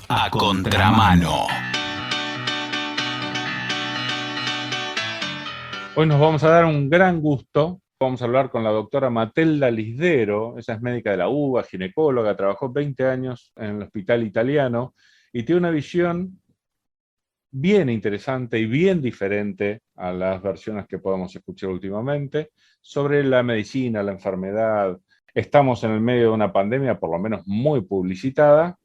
A contramano. Hoy nos vamos a dar un gran gusto. Vamos a hablar con la doctora Matelda Lisdero. Ella es médica de la UBA, ginecóloga, trabajó 20 años en el hospital italiano y tiene una visión bien interesante y bien diferente a las versiones que podemos escuchar últimamente sobre la medicina, la enfermedad. Estamos en el medio de una pandemia, por lo menos muy publicitada,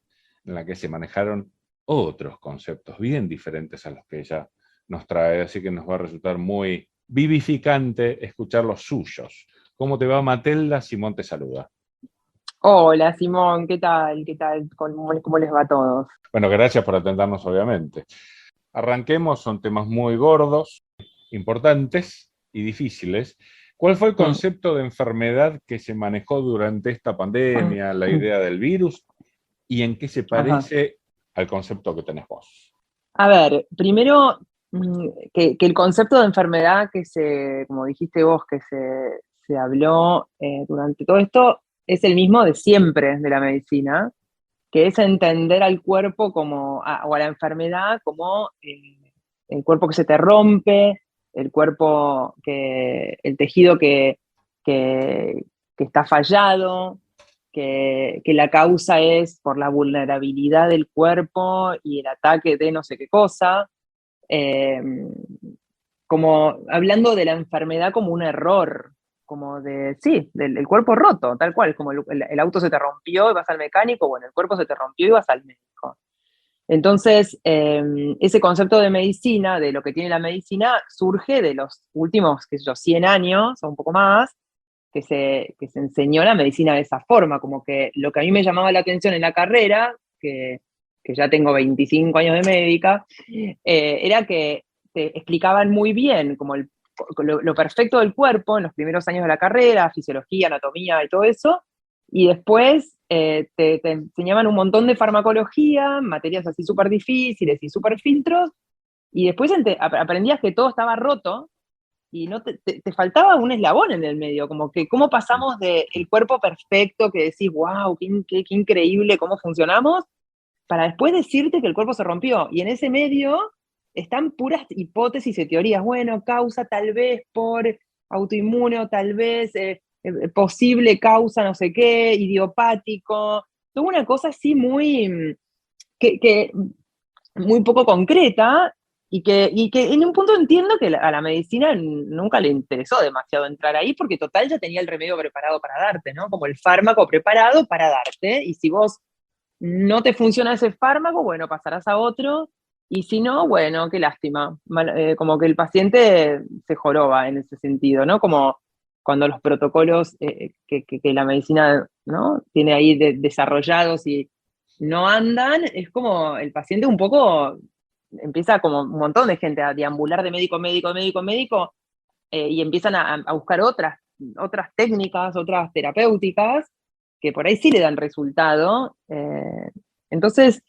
en la que se manejaron otros conceptos bien diferentes a los que ella nos trae, así que nos va a resultar muy vivificante escuchar los suyos. ¿Cómo te va, Matelda? Simón te saluda. Hola Simón, ¿qué tal? ¿Qué tal? ¿Cómo les va a todos? Bueno, gracias por atendernos, obviamente. Arranquemos, son temas muy gordos, importantes y difíciles. ¿Cuál fue el concepto de enfermedad que se manejó durante esta pandemia, la idea del virus, y en qué se parece al concepto que tenés vos? A ver, primero, que el concepto de enfermedad como dijiste vos, que se habló durante todo esto, es el mismo de siempre de la medicina, que es entender al cuerpo o a la enfermedad como el cuerpo que se te rompe, el tejido que está fallado, que la causa es por la vulnerabilidad del cuerpo y el ataque de no sé qué cosa, eh, como hablando de la enfermedad como un error, como del cuerpo roto, tal cual, como el auto se te rompió y vas al mecánico, bueno, el cuerpo se te rompió y vas al médico. Entonces, ese concepto de medicina, de lo que tiene la medicina, surge de los últimos, qué sé yo, 100 años o un poco más, que se enseñó la medicina de esa forma, como que lo que a mí me llamaba la atención en la carrera, que ya tengo 25 años de médica, era que te explicaban muy bien como lo perfecto del cuerpo en los primeros años de la carrera, fisiología, anatomía y todo eso, y después te enseñaban un montón de farmacología, materias así súper difíciles y súper filtros, y después aprendías que todo estaba roto, y no te faltaba un eslabón en el medio, como que cómo pasamos del cuerpo perfecto, que decís, wow, qué increíble cómo funcionamos, para después decirte que el cuerpo se rompió. Y en ese medio están puras hipótesis y teorías. Bueno, causa tal vez por autoinmune, o tal vez posible causa no sé qué, idiopático. Tuvo una cosa así que muy poco concreta, y que en un punto entiendo que a la medicina nunca le interesó demasiado entrar ahí, porque total ya tenía el remedio preparado para darte, ¿no? Como el fármaco preparado para darte, y si vos no te funciona ese fármaco, bueno, pasarás a otro, y si no, bueno, qué lástima. Como que el paciente se joroba en ese sentido, ¿no? Como cuando los protocolos que la medicina, ¿no?, tiene ahí desarrollados y no andan, es como el paciente un poco empieza, como un montón de gente, a deambular de médico en médico, médico en médico, y empiezan a buscar otras técnicas, otras terapéuticas, que por ahí sí le dan resultado. Entonces,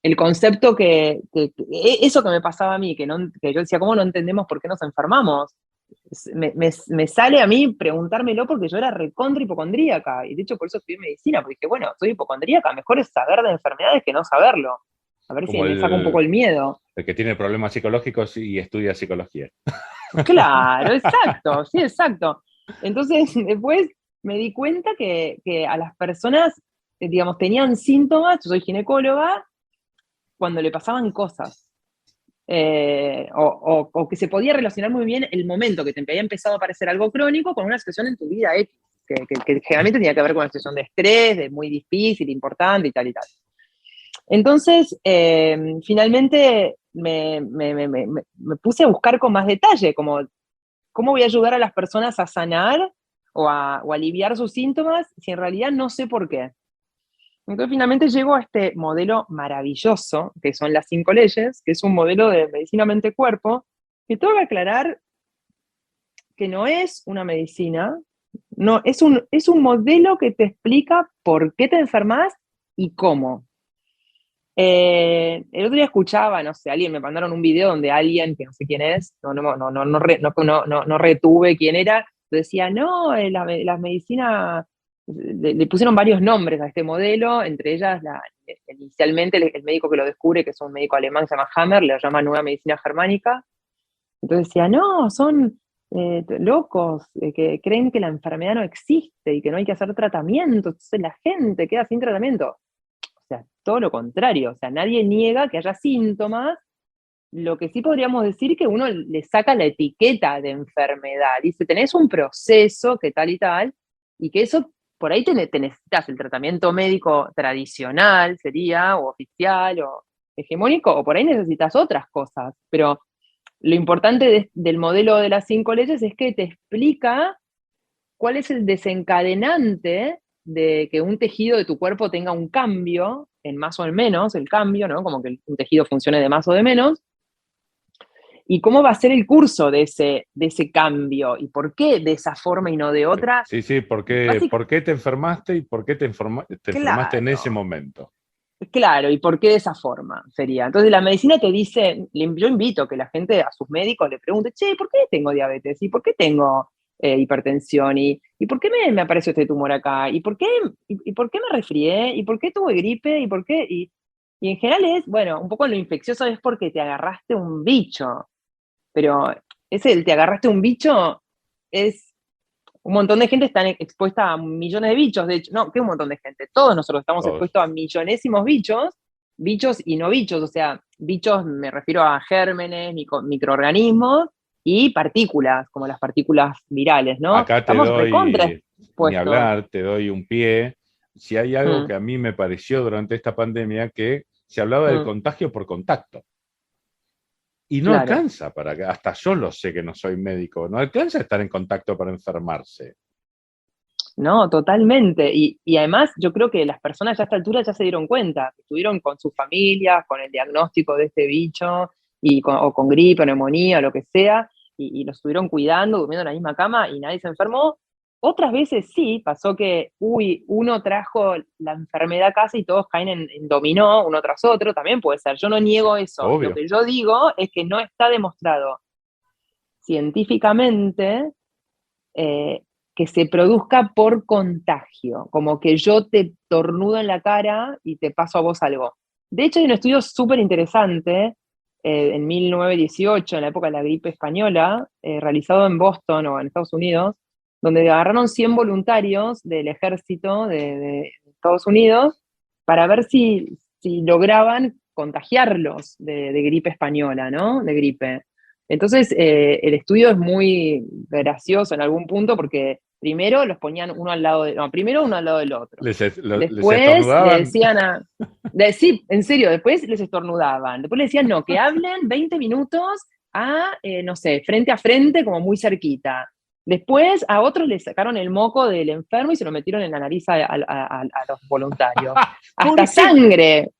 el concepto eso que me pasaba a mí, que yo decía, ¿cómo no entendemos por qué nos enfermamos? Me sale a mí preguntármelo, porque yo era recontra hipocondríaca, y de hecho por eso estudié medicina, porque dije, bueno, soy hipocondríaca, mejor es saber de enfermedades que no saberlo. A ver si Como me saca un poco el miedo. el que tiene problemas psicológicos y estudia psicología. Claro, exacto, sí, exacto. Entonces, después me di cuenta que a las personas, digamos, tenían síntomas, yo soy ginecóloga, cuando le pasaban cosas. O que se podía relacionar muy bien el momento que te había empezado a aparecer algo crónico con una situación en tu vida X, que generalmente tenía que ver con una situación de estrés, de muy difícil, importante y tal y tal. Entonces, finalmente me puse a buscar con más detalle, como cómo voy a ayudar a las personas a sanar o a aliviar sus síntomas si en realidad no sé por qué. Entonces finalmente llego a este modelo maravilloso, que son las 5 leyes, que es un modelo de medicina mente-cuerpo, que tengo que aclarar que no es una medicina, no, es un modelo que te explica por qué te enfermas y cómo. El otro día escuchaba, no sé, alguien me mandaron un video donde alguien, que no sé quién es, no retuve quién era, decía, no, la medicina le pusieron varios nombres a este modelo, entre ellas, inicialmente el médico que lo descubre, que es un médico alemán que se llama Hammer, le llama Nueva Medicina Germánica. Entonces decía, no, son locos, que creen que la enfermedad no existe y que no hay que hacer tratamiento, entonces la gente queda sin tratamiento. O sea, todo lo contrario, o sea, nadie niega que haya síntomas. Lo que sí podríamos decir es que uno le saca la etiqueta de enfermedad, dice, tenés un proceso que tal y tal, y que eso, por ahí te necesitas el tratamiento médico tradicional, sería, o oficial, o hegemónico, o por ahí necesitas otras cosas, pero lo importante del modelo de las 5 leyes es que te explica cuál es el desencadenante de que un tejido de tu cuerpo tenga un cambio, en más o en menos, el cambio, ¿no? Como que un tejido funcione de más o de menos, y cómo va a ser el curso de ese cambio, y por qué de esa forma y no de otra. Sí, sí, ¿por qué te enfermaste y por qué te enfermaste en ese momento? Claro, ¿y por qué de esa forma sería? Entonces la medicina te dice, yo invito a que la gente a sus médicos le pregunte, che, ¿por qué tengo diabetes? ¿Y por qué tengo hipertensión? ¿Y por qué me apareció este tumor acá? ¿Y por qué me resfrié? ¿Y por qué tuve gripe? ¿Y por qué? Y en general es, bueno, un poco lo infeccioso es porque te agarraste un bicho, pero te agarraste un bicho es... Un montón de gente está expuesta a millones de bichos, de hecho, no, ¿qué un montón de gente? Todos nosotros estamos expuestos a millonésimos bichos y no bichos, o sea, bichos me refiero a gérmenes, microorganismos y partículas, como las partículas virales, ¿no? Acá te Estamos recontra doy, ni expuestos. hablar, te doy un pie. Si hay algo que a mí me pareció durante esta pandemia, que se hablaba del contagio por contacto. Y no Claro. alcanza hasta yo lo sé que no soy médico, no alcanza a estar en contacto para enfermarse. No, totalmente. Y además yo creo que las personas ya a esta altura ya se dieron cuenta, que estuvieron con sus familias, con el diagnóstico de este bicho, o con gripe, neumonía, lo que sea, y lo estuvieron cuidando, durmiendo en la misma cama y nadie se enfermó. Otras veces sí, pasó que, uno trajo la enfermedad a casa y todos caen en dominó, uno tras otro, también puede ser. Yo no niego eso. Obvio. Lo que yo digo es que no está demostrado científicamente que se produzca por contagio, como que yo te tornudo en la cara y te paso a vos algo. De hecho, hay un estudio súper interesante en 1918, en la época de la gripe española, realizado en Boston o en Estados Unidos, donde agarraron 100 voluntarios del ejército de Estados Unidos para ver si lograban contagiarlos de gripe española, ¿no? De gripe. Entonces, el estudio es muy gracioso en algún punto porque primero los ponían uno al lado primero uno al lado del otro. ¿Les Después estornudaban? le decían sí, en serio, después les estornudaban. Después le decían, no, que hablen 20 minutos no sé, frente a frente, como muy cerquita. Después a otros les sacaron el moco del enfermo y se lo metieron en la nariz a los voluntarios. Hasta sangre.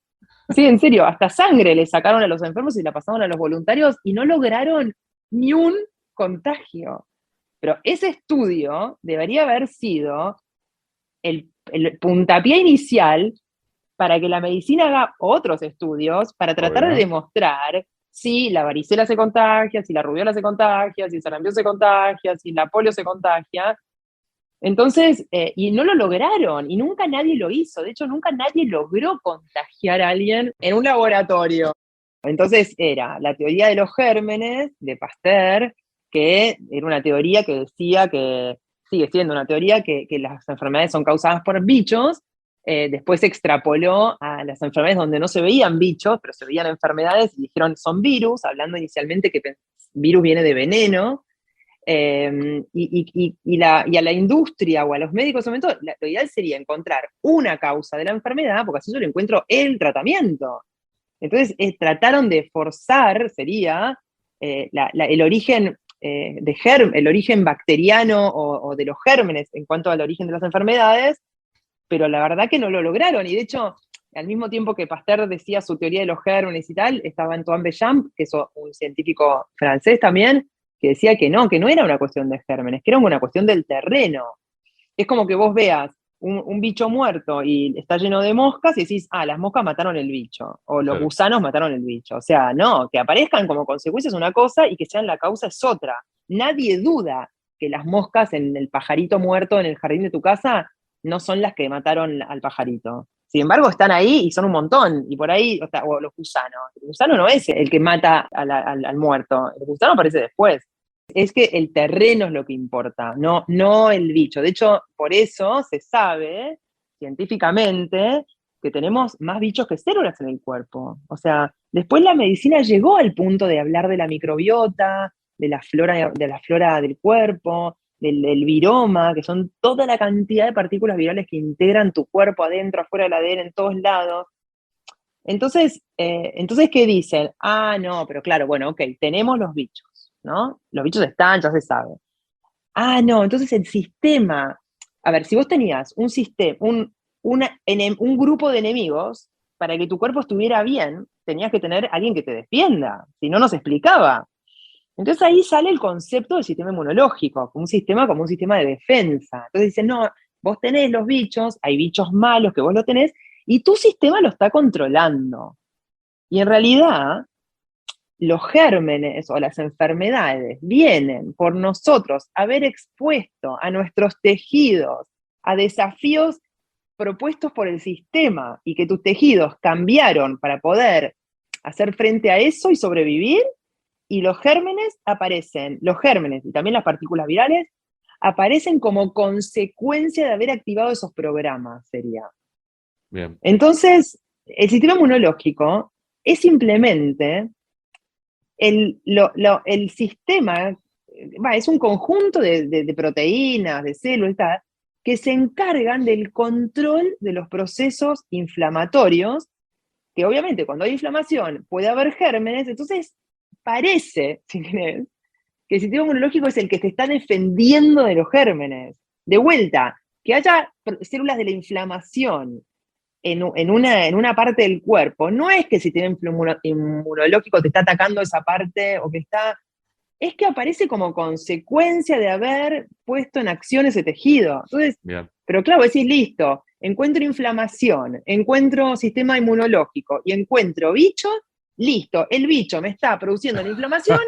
Sí, en serio, hasta sangre le sacaron a los enfermos y la pasaron a los voluntarios y no lograron ni un contagio. Pero ese estudio debería haber sido el puntapié inicial para que la medicina haga otros estudios para tratar de demostrar si la varicela se contagia, si la rubiola se contagia, si el sarampión se contagia, si la polio se contagia. Entonces, y no lo lograron, y nunca nadie lo hizo. De hecho, nunca nadie logró contagiar a alguien en un laboratorio. Entonces, era la teoría de los gérmenes de Pasteur, que era una teoría que decía que, sigue siendo una teoría, que las enfermedades son causadas por bichos. Después se extrapoló a las enfermedades donde no se veían bichos, pero se veían enfermedades, y dijeron son virus, hablando inicialmente que virus viene de veneno. Y a la industria o a los médicos, sobre todo, lo ideal sería encontrar una causa de la enfermedad, porque así yo le encuentro el tratamiento. Entonces trataron de forzar, sería el origen el origen bacteriano o de los gérmenes en cuanto al origen de las enfermedades, pero la verdad que no lo lograron. Y de hecho, al mismo tiempo que Pasteur decía su teoría de los gérmenes y tal, estaba Antoine Béchamp, que es un científico francés también, que decía que no era una cuestión de gérmenes, que era una cuestión del terreno. Es como que vos veas un bicho muerto y está lleno de moscas y decís, las moscas mataron el bicho, o los gusanos mataron el bicho. O sea, no, que aparezcan como consecuencia es una cosa y que sean la causa es otra. Nadie duda que las moscas en el pajarito muerto en el jardín de tu casa no son las que mataron al pajarito. Sin embargo, están ahí y son un montón. Y por ahí, o los gusanos. El gusano no es el que mata al muerto. El gusano aparece después. Es que el terreno es lo que importa, no el bicho. De hecho, por eso se sabe científicamente que tenemos más bichos que células en el cuerpo. O sea, después la medicina llegó al punto de hablar de la microbiota, de la flora del cuerpo, del viroma, que son toda la cantidad de partículas virales que integran tu cuerpo adentro, afuera del ADN, en todos lados. Entonces, ¿qué dicen? Ah, no, pero claro, bueno, ok, tenemos los bichos, ¿no? Los bichos están, ya se sabe. Ah, no, entonces el sistema, a ver, si vos tenías un sistema, un grupo de enemigos, para que tu cuerpo estuviera bien, tenías que tener alguien que te defienda, si no, no se explicaba. Entonces ahí sale el concepto del sistema inmunológico, como un sistema de defensa. Entonces dicen, no, vos tenés los bichos, hay bichos malos que vos lo tenés, y tu sistema lo está controlando. Y en realidad, los gérmenes o las enfermedades vienen por nosotros haber expuesto a nuestros tejidos a desafíos propuestos por el sistema y que tus tejidos cambiaron para poder hacer frente a eso y sobrevivir, y los gérmenes y también las partículas virales, aparecen como consecuencia de haber activado esos programas, sería. Bien. Entonces, el sistema inmunológico es simplemente el sistema, es un conjunto de proteínas, de células, que se encargan del control de los procesos inflamatorios, que obviamente cuando hay inflamación puede haber gérmenes, entonces parece, si querés, que el sistema inmunológico es el que se está defendiendo de los gérmenes. De vuelta, que haya células de la inflamación en una parte del cuerpo, no es que el sistema inmunológico te está atacando esa parte, es que aparece como consecuencia de haber puesto en acción ese tejido. Entonces, Bien. pero claro, decís, listo, encuentro inflamación, encuentro sistema inmunológico y encuentro bicho, listo, el bicho me está produciendo la inflamación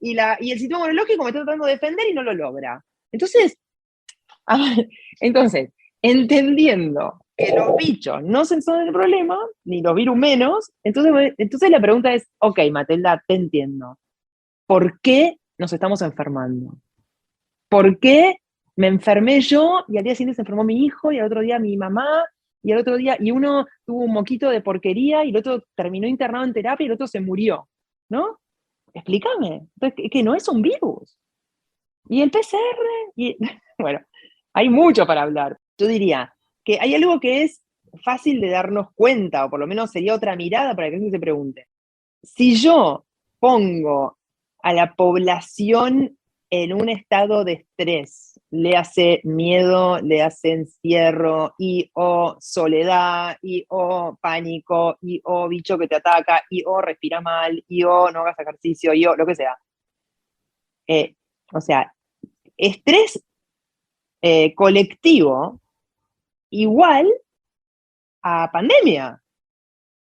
y el sistema inmunológico me está tratando de defender y no lo logra. Entonces, entendiendo que los bichos no son el problema, ni los virus menos, entonces la pregunta es, ok, Matelda, te entiendo. ¿Por qué nos estamos enfermando? ¿Por qué me enfermé yo y al día siguiente se enfermó mi hijo y al otro día mi mamá y al otro día, y uno tuvo un moquito de porquería y el otro terminó internado en terapia y el otro se murió? ¿No? Explícame. Entonces, que no es un virus. Y el PCR, bueno, hay mucho para hablar. Yo diría que hay algo que es fácil de darnos cuenta, o por lo menos sería otra mirada para que alguien se pregunte. Si yo pongo a la población en un estado de estrés, le hace miedo, le hace encierro, o soledad, o pánico, o bicho que te ataca, o respira mal, o no hagas ejercicio, o lo que sea. O sea, estrés colectivo igual a pandemia.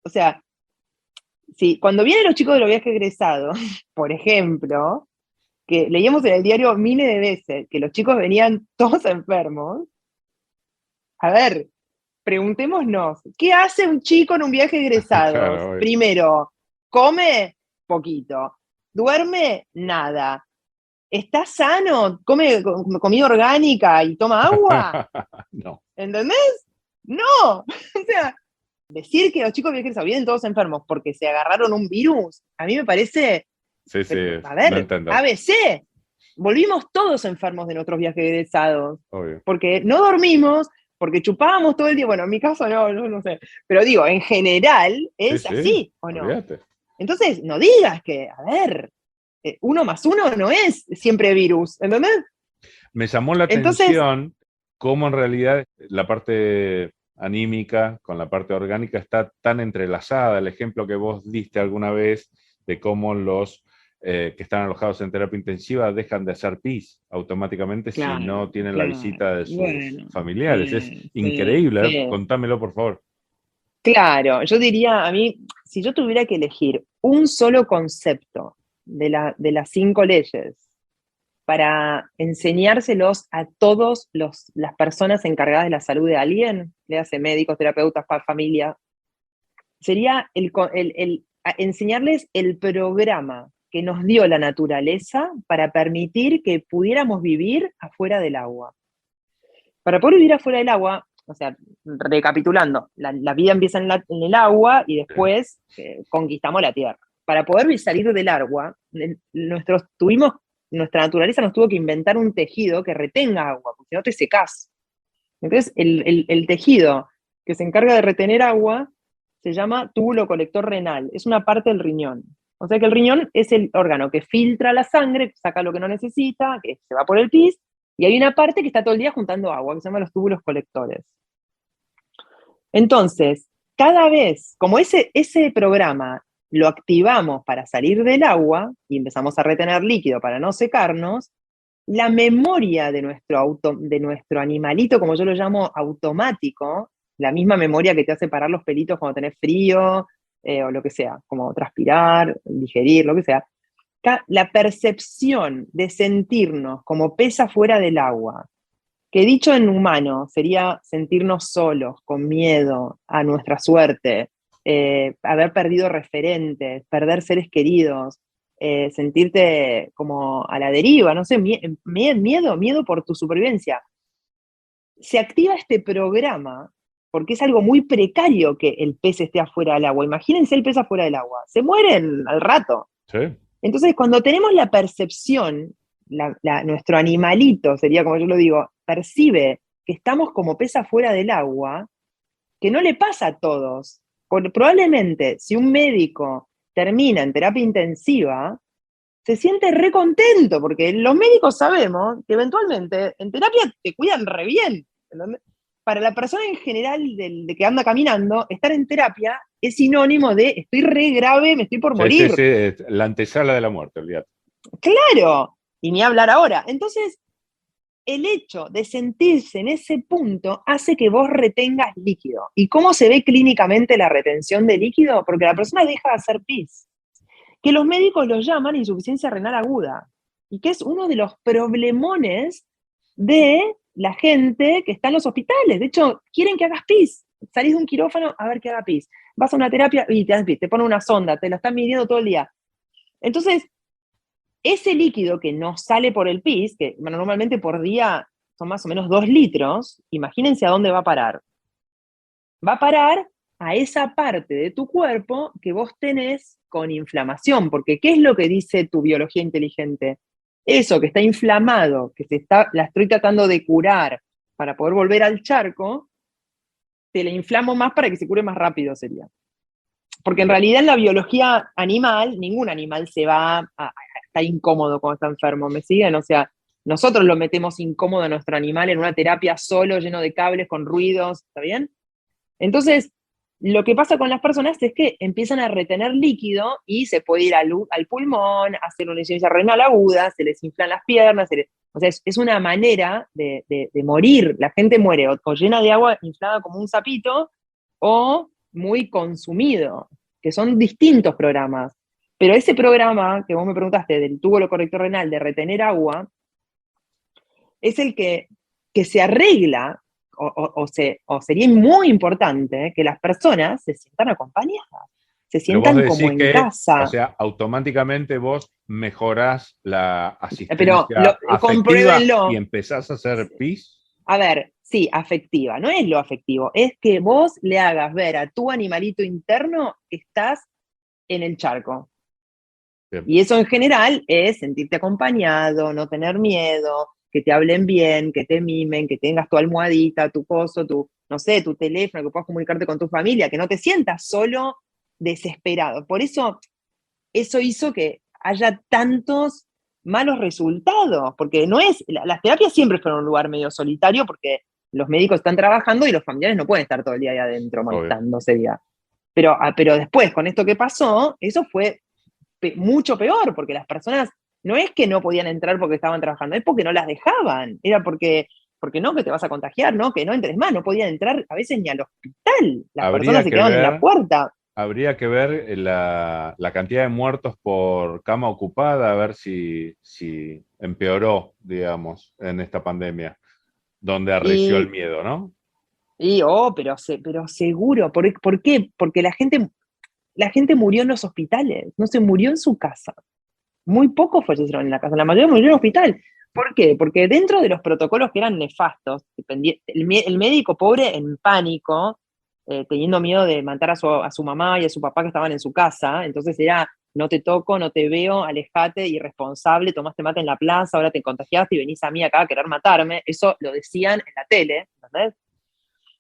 O sea, sí, cuando vienen los chicos de los viajes egresados, por ejemplo, que leíamos en el diario miles de veces que los chicos venían todos enfermos, a ver, preguntémonos, ¿qué hace un chico en un viaje de egresados? Claro, Primero, come poquito, duerme nada, está sano, come comida orgánica y toma agua. No. ¿Entendés? No. O sea, decir que los chicos viajeros vienen todos enfermos porque se agarraron un virus, a mí me parece, Sí, sí, a ver, no entiendo. ABC, volvimos todos enfermos de nuestros viajes egresados, Obvio. porque no dormimos, porque chupábamos todo el día, bueno, en mi caso no sé, pero digo, en general es Sí, sí, así, ¿o no? olvídate. Entonces, no digas que, a ver, 1 más 1 no es siempre virus, ¿entendés? Me llamó la Entonces, atención cómo en realidad la parte anímica con la parte orgánica está tan entrelazada. El ejemplo que vos diste alguna vez de cómo los que están alojados en terapia intensiva dejan de hacer pis automáticamente si no tienen la visita de sus familiares. Es increíble, ¿eh? sí. Contámelo, por favor. Claro, yo diría, a mí, si yo tuviera que elegir un solo concepto de las 5 leyes para enseñárselos a todas las personas encargadas de la salud de alguien, le hace médicos, terapeutas, familia, sería enseñarles el programa que nos dio la naturaleza para permitir que pudiéramos vivir afuera del agua. Para poder vivir afuera del agua, o sea, recapitulando, la vida empieza en el agua y después conquistamos la tierra. Para poder salir del agua, nuestra naturaleza nos tuvo que inventar un tejido que retenga agua, porque si no te secás. Entonces, el tejido que se encarga de retener agua se llama túbulo colector renal, es una parte del riñón. O sea que el riñón es el órgano que filtra la sangre, saca lo que no necesita, que se va por el pis, y hay una parte que está todo el día juntando agua, que se llama los túbulos colectores. Entonces, cada vez, como ese programa lo activamos para salir del agua, y empezamos a retener líquido para no secarnos, la memoria de nuestro animalito, como yo lo llamo, automático, la misma memoria que te hace parar los pelitos cuando tenés frío, o lo que sea, como transpirar, digerir, lo que sea, la percepción de sentirnos como pez afuera del agua, que dicho en humano sería sentirnos solos, con miedo a nuestra suerte, haber perdido referentes, perder seres queridos, sentirte como a la deriva, no sé, miedo por tu supervivencia. Se activa este programa porque es algo muy precario que el pez esté afuera del agua. Imagínense el pez afuera del agua, se mueren al rato. Sí. Entonces, cuando tenemos la percepción, nuestro animalito, sería como yo lo digo, percibe que estamos como pez afuera del agua, que no le pasa a todos. Probablemente, si un médico termina en terapia intensiva, se siente re contento, porque los médicos sabemos que eventualmente en terapia te cuidan re bien. ¿Entendés? Para la persona en general de que anda caminando, estar en terapia es sinónimo de estoy re grave, me estoy por morir. Sí, la antesala de la muerte, olvídate. Claro, y ni hablar ahora. Entonces, el hecho de sentirse en ese punto hace que vos retengas líquido. ¿Y cómo se ve clínicamente la retención de líquido? Porque la persona deja de hacer pis, que los médicos lo llaman insuficiencia renal aguda, y que es uno de los problemones de la gente que está en los hospitales. De hecho, quieren que hagas pis. Salís de un quirófano a ver que haga pis. Vas a una terapia y te haces pis, te ponen una sonda, te la están midiendo todo el día. Entonces, ese líquido que no sale por el pis, que normalmente por día son más o menos 2 litros, imagínense a dónde va a parar. Va a parar a esa parte de tu cuerpo que vos tenés con inflamación, porque ¿qué es lo que dice tu biología inteligente? Eso que está inflamado, la estoy tratando de curar para poder volver al charco, te la inflamo más para que se cure más rápido, sería. Porque en realidad en la biología animal, ningún animal se va a estar incómodo cuando está enfermo, ¿me siguen? O sea, nosotros lo metemos incómodo a nuestro animal en una terapia solo, lleno de cables, con ruidos, ¿está bien? Entonces, lo que pasa con las personas es que empiezan a retener líquido y se puede ir al pulmón, hacer una insuficiencia renal aguda, se les inflan las piernas, o sea, es una manera de morir. La gente muere o llena de agua inflada como un sapito, o muy consumido, que son distintos programas. Pero ese programa que vos me preguntaste del túbulo colector renal de retener agua, es el que se arregla, o sería muy importante que las personas se sientan acompañadas, se sientan como en casa. O sea, automáticamente vos mejorás la asistencia pero afectiva y empezás a hacer pis. A ver, sí, afectiva, no es lo afectivo, es que vos le hagas ver a tu animalito interno que estás en el charco. Bien. Y eso en general es sentirte acompañado, no tener miedo, que te hablen bien, que te mimen, que tengas tu almohadita, tu coso, no sé, tu teléfono, que puedas comunicarte con tu familia, que no te sientas solo, desesperado. Por eso hizo que haya tantos malos resultados, porque las terapias siempre fueron un lugar medio solitario, porque los médicos están trabajando y los familiares no pueden estar todo el día ahí adentro molestándose. Pero después, con esto que pasó, eso fue mucho peor, porque las personas no es que no podían entrar porque estaban trabajando, es porque no las dejaban, era porque no, que te vas a contagiar, no, que no entres más, no podían entrar a veces ni al hospital, las personas se quedaban en la puerta. habría que ver la cantidad de muertos por cama ocupada, a ver si empeoró, digamos, en esta pandemia, donde arreció el Y, miedo, ¿no? pero seguro. ¿Por qué? Porque la gente murió en los hospitales, no se murió en su casa. Muy pocos fallecieron en la casa, la mayoría murió en el hospital. ¿Por qué? Porque dentro de los protocolos que eran nefastos, el médico pobre en pánico, teniendo miedo de matar a su mamá y a su papá que estaban en su casa, entonces era, no te toco, no te veo, alejate, irresponsable, tomaste mate en la plaza, ahora te contagiaste y venís a mí acá a querer matarme. Eso lo decían en la tele, ¿entendés?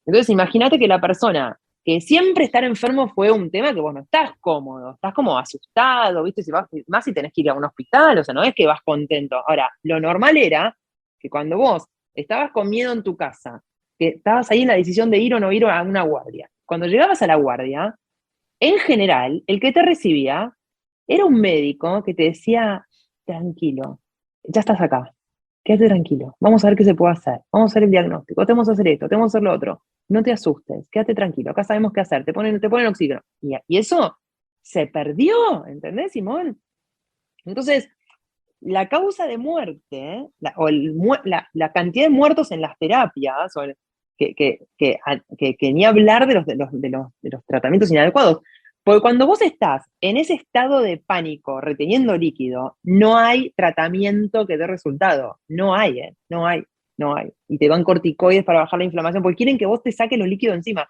Entonces, imagínate que la persona que siempre estar enfermo fue un tema que vos no estás cómodo, estás como asustado, ¿viste? Más si tenés que ir a un hospital, o sea, no es que vas contento. Ahora, lo normal era que cuando vos estabas con miedo en tu casa, que estabas ahí en la decisión de ir o no ir a una guardia, cuando llegabas a la guardia, en general, el que te recibía era un médico que te decía, tranquilo, ya estás acá, quédate tranquilo, vamos a ver qué se puede hacer, vamos a hacer el diagnóstico, te vamos a hacer esto, te vamos a hacer lo otro, no te asustes, quédate tranquilo, acá sabemos qué hacer, te ponen oxígeno. Y eso se perdió, ¿entendés, Simón? Entonces, la causa de muerte, la cantidad de muertos en las terapias, que ni hablar de los tratamientos inadecuados, porque cuando vos estás en ese estado de pánico, reteniendo líquido, no hay tratamiento que dé resultado, no hay, no hay, no hay. Y te dan corticoides para bajar la inflamación, porque quieren que vos te saques los líquidos encima.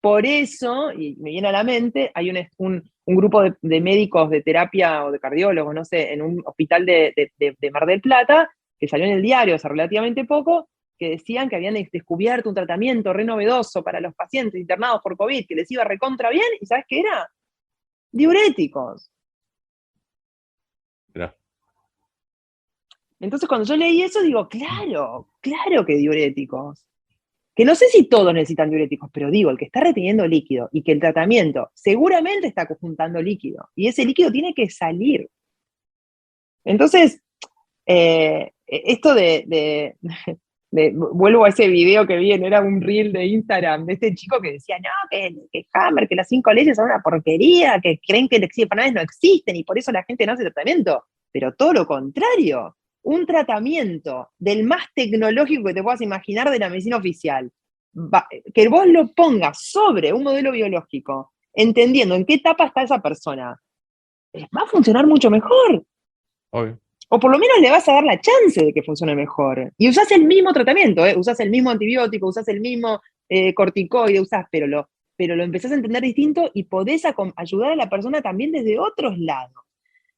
Por eso, y me viene a la mente, hay un grupo de médicos de terapia o de cardiólogos, no sé, en un hospital de Mar del Plata, que salió en el diario hace relativamente poco, que decían que habían descubierto un tratamiento re novedoso para los pacientes internados por COVID, que les iba recontra bien, ¿y sabes qué era? Diuréticos. Mirá. Entonces cuando yo leí eso digo, claro, claro que diuréticos. Que no sé si todos necesitan diuréticos, pero digo, el que está reteniendo líquido y que el tratamiento seguramente está juntando líquido, y ese líquido tiene que salir. Entonces, esto vuelvo a ese video que vi, era un reel de Instagram, de este chico que decía, no, que Hammer, que las 5 leyes son una porquería, que creen que el exigenes no existen y por eso la gente no hace tratamiento. Pero todo lo contrario, un tratamiento del más tecnológico que te puedas imaginar de la medicina oficial, que vos lo pongas sobre un modelo biológico, entendiendo en qué etapa está esa persona, va a funcionar mucho mejor. Obvio. O por lo menos le vas a dar la chance de que funcione mejor. Y usás el mismo tratamiento, usás el mismo antibiótico, usás el mismo corticoide, pero lo empezás a entender distinto y podés ayudar a la persona también desde otros lados,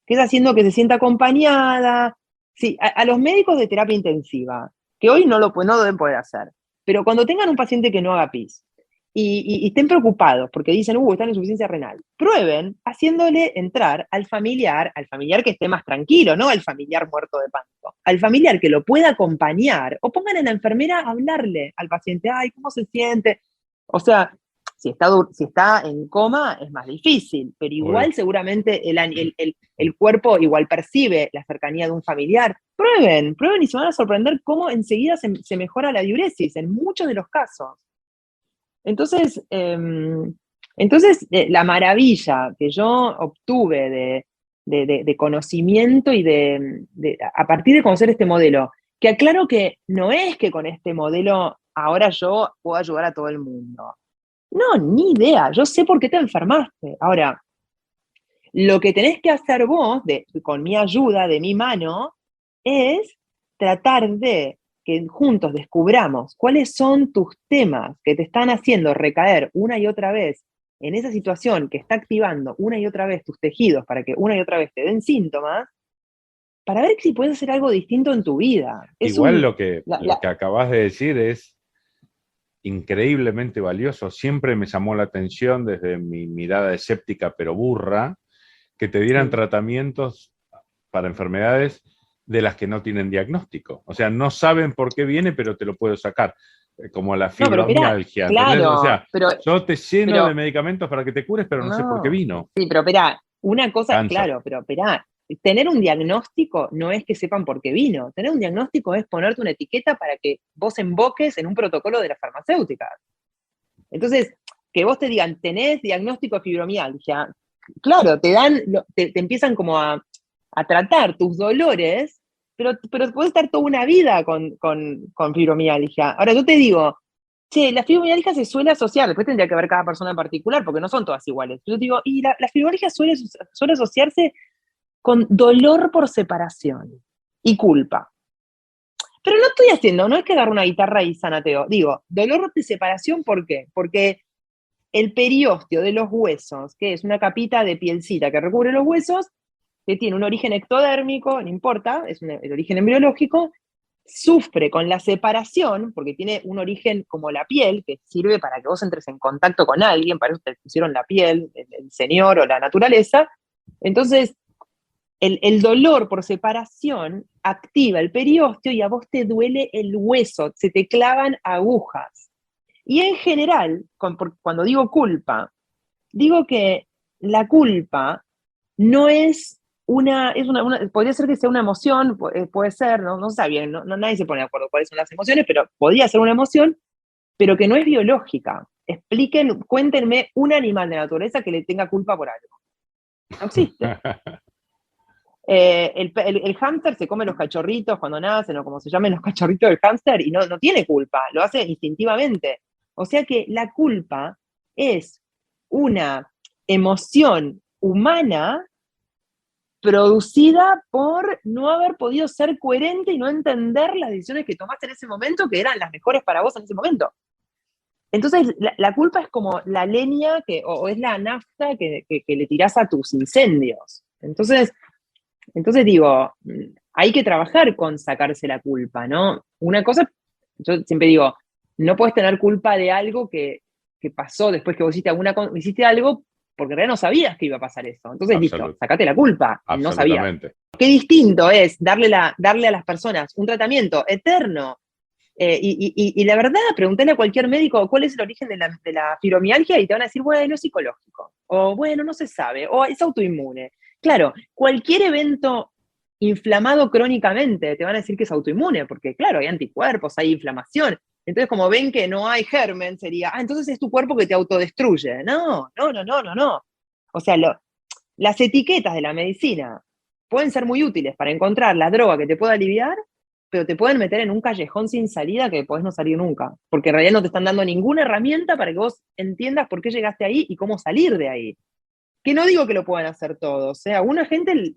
que es haciendo que se sienta acompañada. Sí, a los médicos de terapia intensiva, que hoy no deben poder hacer, pero cuando tengan un paciente que no haga pis, y estén preocupados porque dicen, está en insuficiencia renal, prueben haciéndole entrar al familiar que esté más tranquilo, no al familiar muerto de pánico, al familiar que lo pueda acompañar, o pongan a la enfermera a hablarle al paciente, ay, ¿cómo se siente? O sea, si está en coma es más difícil, pero igual Obvio. seguramente el cuerpo igual percibe la cercanía de un familiar. Prueben y se van a sorprender cómo enseguida se mejora la diuresis en muchos de los casos. Entonces, la maravilla que yo obtuve de conocimiento y a partir de conocer este modelo, que aclaro que no es que con este modelo ahora yo puedo ayudar a todo el mundo. No, ni idea, yo sé por qué te enfermaste. Ahora, lo que tenés que hacer vos, con mi ayuda, de mi mano, es tratar de que juntos descubramos cuáles son tus temas que te están haciendo recaer una y otra vez en esa situación que está activando una y otra vez tus tejidos para que una y otra vez te den síntomas, para ver si puedes hacer algo distinto en tu vida. Igual lo que acabas de decir es increíblemente valioso. Siempre me llamó la atención desde mi mirada escéptica pero burra, que te dieran tratamientos para enfermedades de las que no tienen diagnóstico. O sea, no saben por qué viene, pero te lo puedo sacar. Como la fibromialgia. Claro, o sea, pero, yo te lleno de medicamentos para que te cures, pero no sé por qué vino. Sí, pero espera, una cosa, Cáncer. claro, pero espera, tener un diagnóstico no es que sepan por qué vino. Tener un diagnóstico es ponerte una etiqueta para que vos emboques en un protocolo de las farmacéuticas. Entonces, que vos te digan, tenés diagnóstico de fibromialgia, claro, te empiezan como a tratar tus dolores, pero puedes estar toda una vida con fibromialgia. Ahora yo te digo, che, la fibromialgia se suele asociar, después tendría que ver cada persona en particular, porque no son todas iguales. Yo digo, y la fibromialgia suele asociarse con dolor por separación y culpa. Pero no estoy haciendo, no es que agarrar una guitarra y sanateo. Digo, dolor de separación, ¿por qué? Porque el periósteo de los huesos, que es una capita de pielcita que recubre los huesos, que tiene un origen ectodérmico, no importa, es el origen embriológico, sufre con la separación, porque tiene un origen como la piel, que sirve para que vos entres en contacto con alguien, para eso te pusieron la piel, el señor o la naturaleza. Entonces, el dolor por separación activa el periósteo y a vos te duele el hueso, se te clavan agujas. Y en general, cuando digo culpa, digo que la culpa no es podría ser que sea una emoción, puede ser, no está bien, nadie se pone de acuerdo cuáles son las emociones, pero podría ser una emoción, pero que no es biológica. Cuéntenme un animal de naturaleza que le tenga culpa por algo. No existe. El hámster se come los cachorritos cuando nacen, o como se llamen los cachorritos del hámster, y no tiene culpa, lo hace instintivamente. O sea que la culpa es una emoción humana producida por no haber podido ser coherente y no entender las decisiones que tomaste en ese momento, que eran las mejores para vos en ese momento. Entonces, la culpa es como la leña o es la nafta que le tirás a tus incendios. Entonces digo, hay que trabajar con sacarse la culpa, ¿no? Una cosa, yo siempre digo, no puedes tener culpa de algo que pasó después que vos hiciste algo porque en realidad no sabías que iba a pasar eso. Entonces, listo, sacate la culpa, no sabías. Qué distinto es darle a las personas un tratamiento eterno. Y la verdad, preguntarle a cualquier médico cuál es el origen de la fibromialgia y te van a decir, bueno, es psicológico, o bueno, no se sabe, o es autoinmune. Claro, cualquier evento inflamado crónicamente te van a decir que es autoinmune, porque claro, hay anticuerpos, hay inflamación. Entonces, como ven que no hay germen, sería, entonces es tu cuerpo que te autodestruye. No. O sea, las etiquetas de la medicina pueden ser muy útiles para encontrar la droga que te pueda aliviar, pero te pueden meter en un callejón sin salida que podés no salir nunca, porque en realidad no te están dando ninguna herramienta para que vos entiendas por qué llegaste ahí y cómo salir de ahí. Que no digo que lo puedan hacer todos, a alguna gente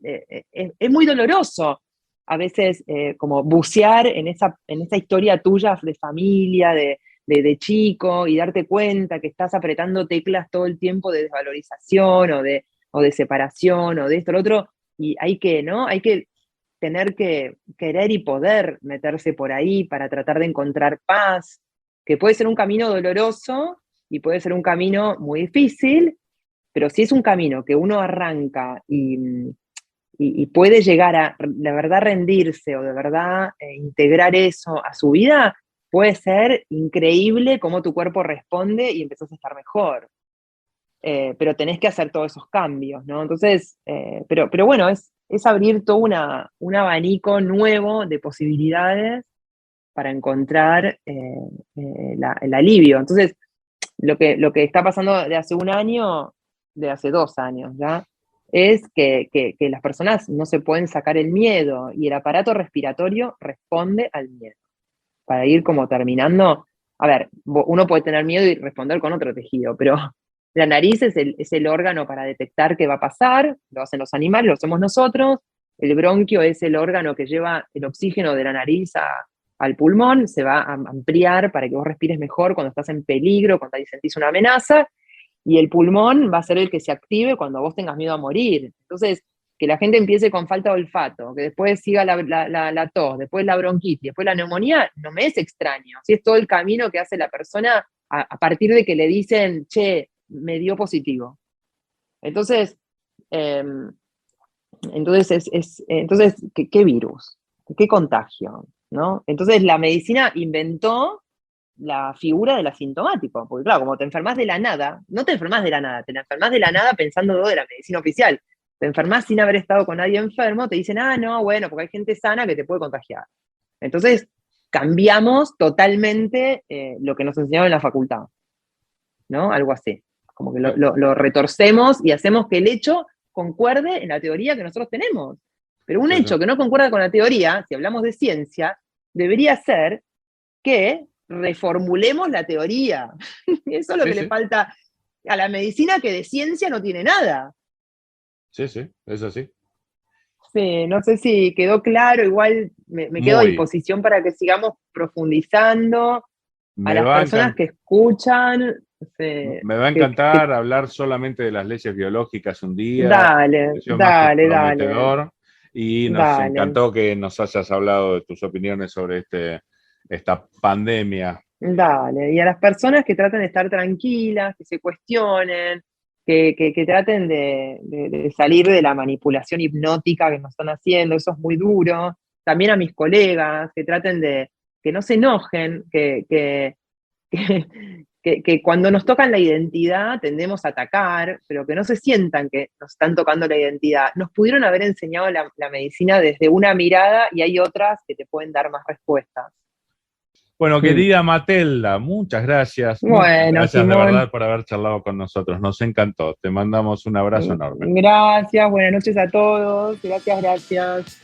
es muy doloroso a veces como bucear en esa historia tuya de familia, de chico, y darte cuenta que estás apretando teclas todo el tiempo de desvalorización o de separación o de esto o lo otro, y hay que tener que querer y poder meterse por ahí para tratar de encontrar paz, que puede ser un camino doloroso y puede ser un camino muy difícil, pero si es un camino que uno arranca y puede llegar a de verdad rendirse o de verdad integrar eso a su vida, puede ser increíble cómo tu cuerpo responde y empezás a estar mejor. Pero tenés que hacer todos esos cambios, ¿no? Entonces, pero bueno, es abrir todo un abanico nuevo de posibilidades para encontrar el alivio. Entonces, lo que está pasando de hace un año, de hace 2 años, ¿ya? Es que las personas no se pueden sacar el miedo y el aparato respiratorio responde al miedo. Para ir como terminando, a ver, uno puede tener miedo y responder con otro tejido, pero la nariz es el órgano para detectar qué va a pasar, lo hacen los animales, lo hacemos nosotros. El bronquio es el órgano que lleva el oxígeno de la nariz al pulmón, se va a ampliar para que vos respires mejor cuando estás en peligro, cuando ahí sentís una amenaza, y el pulmón va a ser el que se active cuando vos tengas miedo a morir. Entonces, que la gente empiece con falta de olfato, que después siga la tos, después la bronquitis, después la neumonía, no me es extraño. Si es todo el camino que hace la persona a partir de que le dicen, che, me dio positivo. Entonces, ¿qué virus? ¿Qué contagio? ¿No? Entonces la medicina inventó la figura del asintomático, porque claro, como te enfermas de la nada, no te enfermas de la nada, te enfermas de la nada pensando de la medicina oficial. Te enfermas sin haber estado con nadie enfermo, te dicen, no, bueno, porque hay gente sana que te puede contagiar. Entonces, cambiamos totalmente lo que nos enseñaron en la facultad. ¿no? Algo así. Como que lo retorcemos y hacemos que el hecho concuerde en la teoría que nosotros tenemos. Pero un hecho que no concuerda con la teoría, si hablamos de ciencia, debería ser que reformulemos la teoría. Eso es lo que le falta a la medicina, que de ciencia no tiene nada. Sí, es así. Sí, no sé si quedó claro, igual me quedo a disposición para que sigamos profundizando. A las personas que escuchan. Me va a encantar hablar solamente de las leyes biológicas un día. Dale. Y nos encantó que nos hayas hablado de tus opiniones sobre esta pandemia. Dale, y a las personas que traten de estar tranquilas, que se cuestionen, que traten de salir de la manipulación hipnótica que nos están haciendo, eso es muy duro. También a mis colegas, que traten que no se enojen, que cuando nos tocan la identidad tendemos a atacar, pero que no se sientan que nos están tocando la identidad. Nos pudieron haber enseñado la medicina desde una mirada y hay otras que te pueden dar más respuestas. Bueno, querida Matelda, muchas gracias. Bueno, gracias Simón, de verdad por haber charlado con nosotros. Nos encantó. Te mandamos un abrazo enorme. Gracias, buenas noches a todos. Gracias.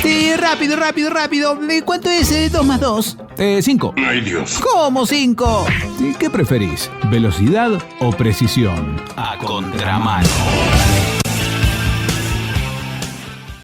Sí, rápido. ¿Cuánto es 2 más 2? 5. ¡Ay, Dios! ¿Cómo 5? ¿Qué preferís? ¿Velocidad o precisión? A contramano.